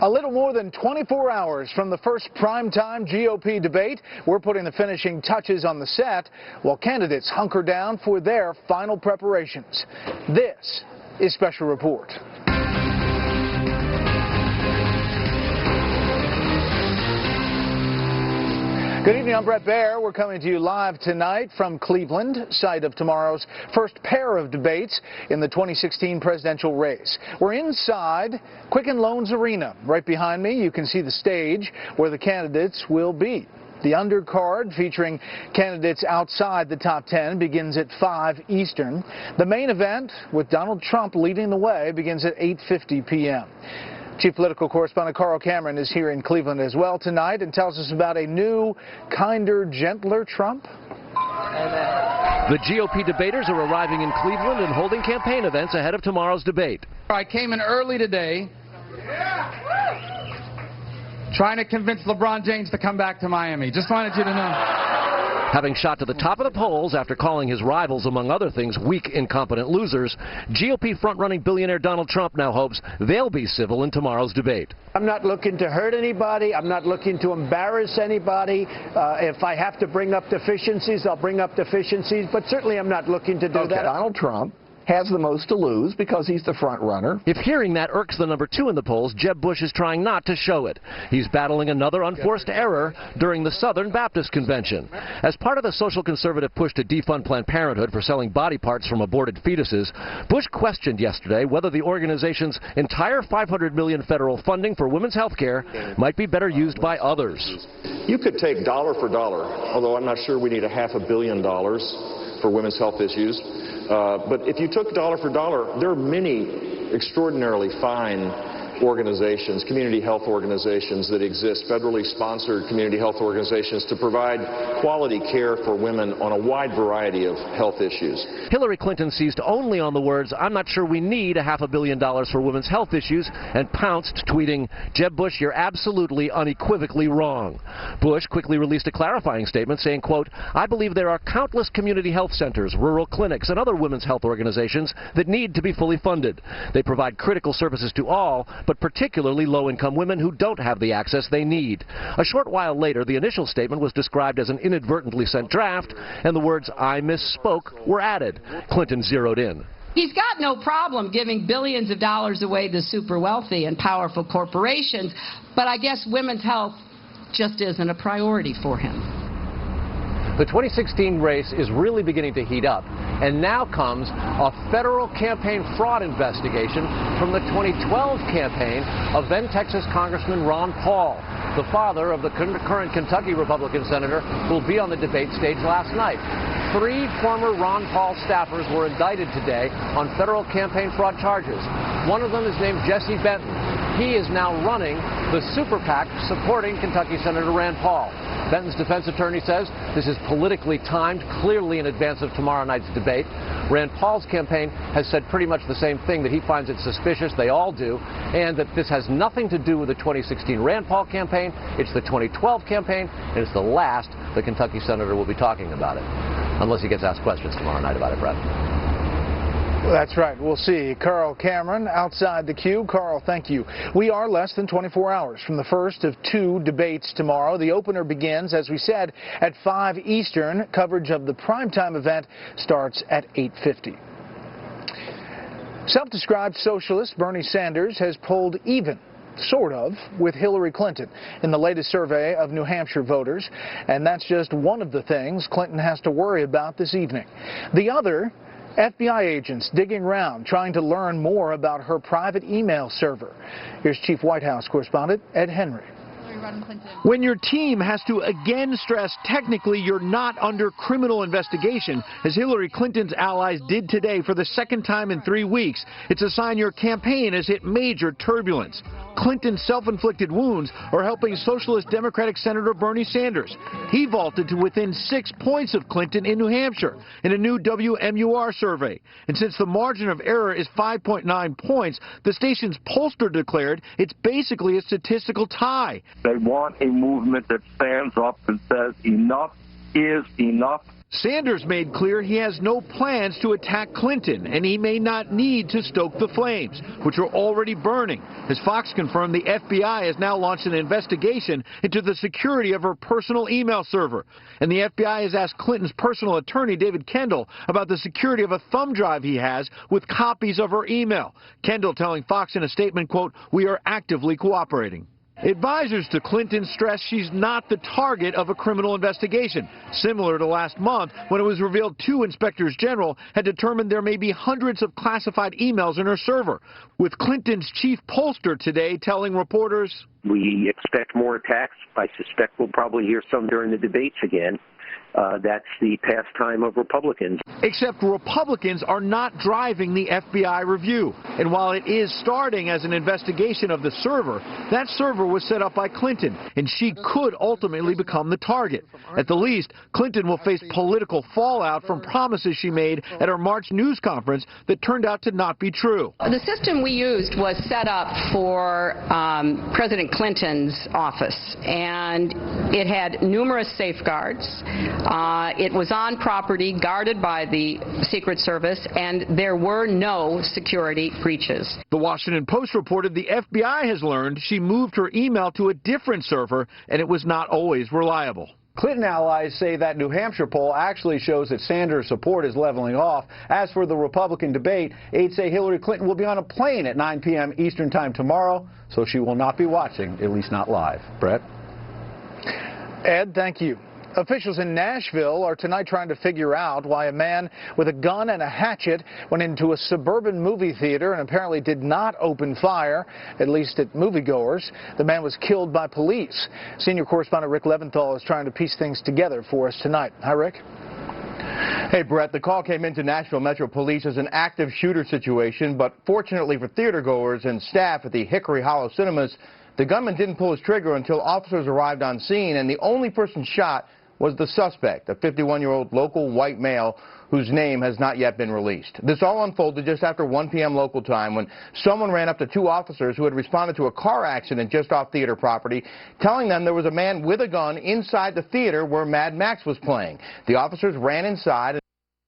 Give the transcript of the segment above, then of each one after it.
A little more than 24 hours from the first primetime GOP debate, we're putting the finishing touches on the set while candidates hunker down for their final preparations. This is Special Report. Good evening, I'm Brett Baer. We're coming to you live tonight from Cleveland, site of tomorrow's first pair of debates in the 2016 presidential race. We're inside Quicken Loans Arena. Right behind me, you can see the stage where the candidates will be. The undercard, featuring candidates outside the top 10, begins at 5 Eastern. The main event, with Donald Trump leading the way, begins at 8:50 p.m. Chief Political Correspondent Carl Cameron is here in Cleveland as well tonight and tells us about a new, kinder, gentler Trump. The GOP debaters are arriving in Cleveland and holding campaign events ahead of tomorrow's debate. I came in early today trying to convince LeBron James to come back to Miami. Just wanted you to know. Having shot to the top of the polls after calling his rivals, among other things, weak, incompetent losers, GOP front-running billionaire Donald Trump now hopes they'll be civil in tomorrow's debate. I'm not looking to hurt anybody. I'm not looking to embarrass anybody. If I have to bring up deficiencies, I'll bring up deficiencies. But certainly I'm not looking to do that. Donald Trump has the most to lose because he's the front runner. If hearing that irks the number 2 in the polls, Jeb Bush is trying not to show it. He's battling another unforced error during the Southern Baptist Convention. As part of the social conservative push to defund Planned Parenthood for selling body parts from aborted fetuses, Bush questioned yesterday whether the organization's entire $500 million federal funding for women's health care might be better used by others. You could take dollar for dollar, although I'm not sure we need $500 million for women's health issues. But if you took dollar for dollar, there are many extraordinarily fine organizations, community health organizations that exist, federally sponsored community health organizations to provide quality care for women on a wide variety of health issues. Hillary Clinton seized only on the words, "I'm not sure we need $500 million for women's health issues," and pounced, tweeting, "Jeb Bush, you're absolutely unequivocally wrong." Bush quickly released a clarifying statement saying, quote, "I believe there are countless community health centers, rural clinics, and other women's health organizations that need to be fully funded. They provide critical services to all, but particularly low-income women who don't have the access they need." A short while later, the initial statement was described as an inadvertently sent draft, and the words, "I misspoke," were added. Clinton zeroed in. He's got no problem giving billions of dollars away to super wealthy and powerful corporations, but I guess women's health just isn't a priority for him. The 2016 race is really beginning to heat up, and now comes a federal campaign fraud investigation from the 2012 campaign of then Texas Congressman Ron Paul, the father of the current Kentucky Republican senator who will be on the debate stage last night. 3 former Ron Paul staffers were indicted today on federal campaign fraud charges. One of them is named Jesse Benton. He is now running the super PAC supporting Kentucky Senator Rand Paul. Benton's defense attorney says this is politically timed, clearly in advance of tomorrow night's debate. Rand Paul's campaign has said pretty much the same thing, that he finds it suspicious, they all do, and that this has nothing to do with the 2016 Rand Paul campaign. It's the 2012 campaign, and it's the last the Kentucky senator will be talking about it. Unless he gets asked questions tomorrow night about it, Brett. That's right. We'll see. Carl Cameron outside the queue. Carl, thank you. We are less than 24 hours from the first of 2 debates tomorrow. The opener begins, as we said, at 5 Eastern. Coverage of the primetime event starts at 8:50. Self-described socialist Bernie Sanders has pulled even, sort of, with Hillary Clinton in the latest survey of New Hampshire voters. And that's just one of the things Clinton has to worry about this evening. The other, FBI agents digging around, trying to learn more about her private email server. Here's Chief White House correspondent Ed Henry. When your team has to again stress technically you're not under criminal investigation, as Hillary Clinton's allies did today for the second time in 3 weeks, it's a sign your campaign has hit major turbulence. Clinton's self-inflicted wounds are helping Socialist Democratic Senator Bernie Sanders. He vaulted to within 6 points of Clinton in New Hampshire in a new WMUR survey. And since the margin of error is 5.9 points, the station's pollster declared it's basically a statistical tie. They want a movement that stands up and says enough is enough. Sanders made clear he has no plans to attack Clinton, and he may not need to stoke the flames, which are already burning. As Fox confirmed, the FBI has now launched an investigation into the security of her personal email server. And the FBI has asked Clinton's personal attorney, David Kendall, about the security of a thumb drive he has with copies of her email. Kendall telling Fox in a statement, quote, "We are actively cooperating." Advisors to Clinton stress she's not the target of a criminal investigation, similar to last month when it was revealed 2 inspectors general had determined there may be hundreds of classified emails in her server, with Clinton's chief pollster today telling reporters, "We expect more attacks. I suspect we'll probably hear some during the debates again. That's the pastime of Republicans." Except Republicans are not driving the FBI review. And while it is starting as an investigation of the server, that server was set up by Clinton, and she could ultimately become the target. At the least, Clinton will face political fallout from promises she made at her March news conference that turned out to not be true. The system we used was set up for President Clinton's office, and it had numerous safeguards. It was on property guarded by the Secret Service, and there were no security breaches. The Washington Post reported the FBI has learned she moved her email to a different server, and it was not always reliable. Clinton allies say that New Hampshire poll actually shows that Sanders' support is leveling off. As for the Republican debate, aides say Hillary Clinton will be on a plane at 9 p.m. Eastern Time tomorrow, so she will not be watching, at least not live. Brett? Ed, thank you. Officials in Nashville are tonight trying to figure out why a man with a gun and a hatchet went into a suburban movie theater and apparently did not open fire, at least at moviegoers. The man was killed by police. Senior correspondent Rick Leventhal is trying to piece things together for us tonight. Hi, Rick. Hey, Brett, the call came into Nashville Metro Police as an active shooter situation, but fortunately for theatergoers and staff at the Hickory Hollow Cinemas, the gunman didn't pull his trigger until officers arrived on scene, and the only person shot was the suspect, a 51-year-old local white male whose name has not yet been released. This all unfolded just after 1 p.m. local time when someone ran up to 2 officers who had responded to a car accident just off theater property, telling them there was a man with a gun inside the theater where Mad Max was playing. The officers ran inside.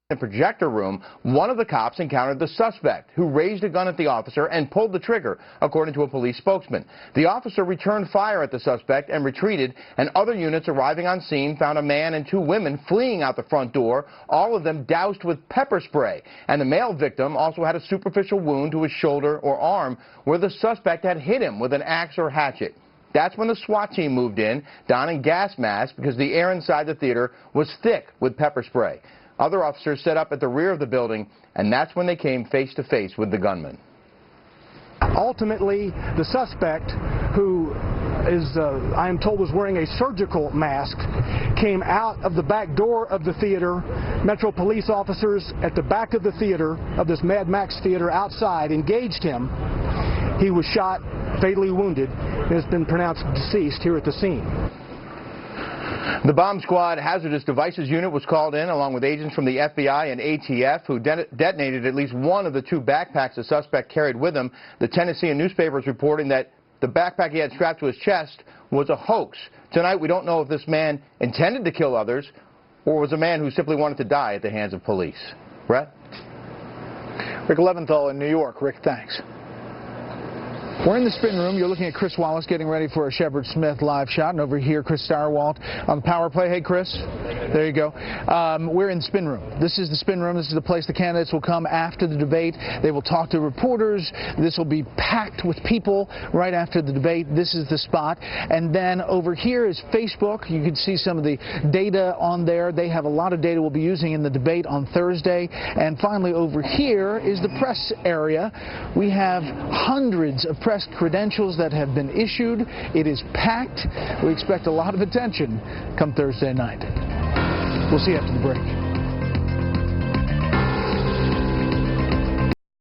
In the projector room, one of the cops encountered the suspect, who raised a gun at the officer and pulled the trigger, according to a police spokesman. The officer returned fire at the suspect and retreated, and other units arriving on scene found a man and 2 women fleeing out the front door, all of them doused with pepper spray. And the male victim also had a superficial wound to his shoulder or arm where the suspect had hit him with an axe or hatchet. That's when the SWAT team moved in, donning gas masks because the air inside the theater was thick with pepper spray. Other officers set up at the rear of the building, and that's when they came face-to-face with the gunman. Ultimately, the suspect, who is, I am told, was wearing a surgical mask, came out of the back door of the theater. Metro police officers at the back of the theater, of this Mad Max theater outside, engaged him. He was shot, fatally wounded, and has been pronounced deceased here at the scene. The bomb squad hazardous devices unit was called in along with agents from the FBI and ATF who detonated at least one of the 2 backpacks the suspect carried with him. The Tennessean newspaper is reporting that the backpack he had strapped to his chest was a hoax. Tonight we don't know if this man intended to kill others or was a man who simply wanted to die at the hands of police. Brett? Rick Leventhal in New York. Rick, thanks. We're in the spin room. You're looking at Chris Wallace getting ready for a Shepard Smith live shot. And over here, Chris Starwalt on the power play. Hey, Chris. There you go. We're in the spin room. This is the spin room. This is the place the candidates will come after the debate. They will talk to reporters. This will be packed with people right after the debate. This is the spot. And then over here is Facebook. You can see some of the data on there. They have a lot of data we'll be using in the debate on Thursday. And finally, over here is the press area. We have hundreds of press credentials that have been issued. It is packed. We expect a lot of attention come Thursday night. We'll see you after the break.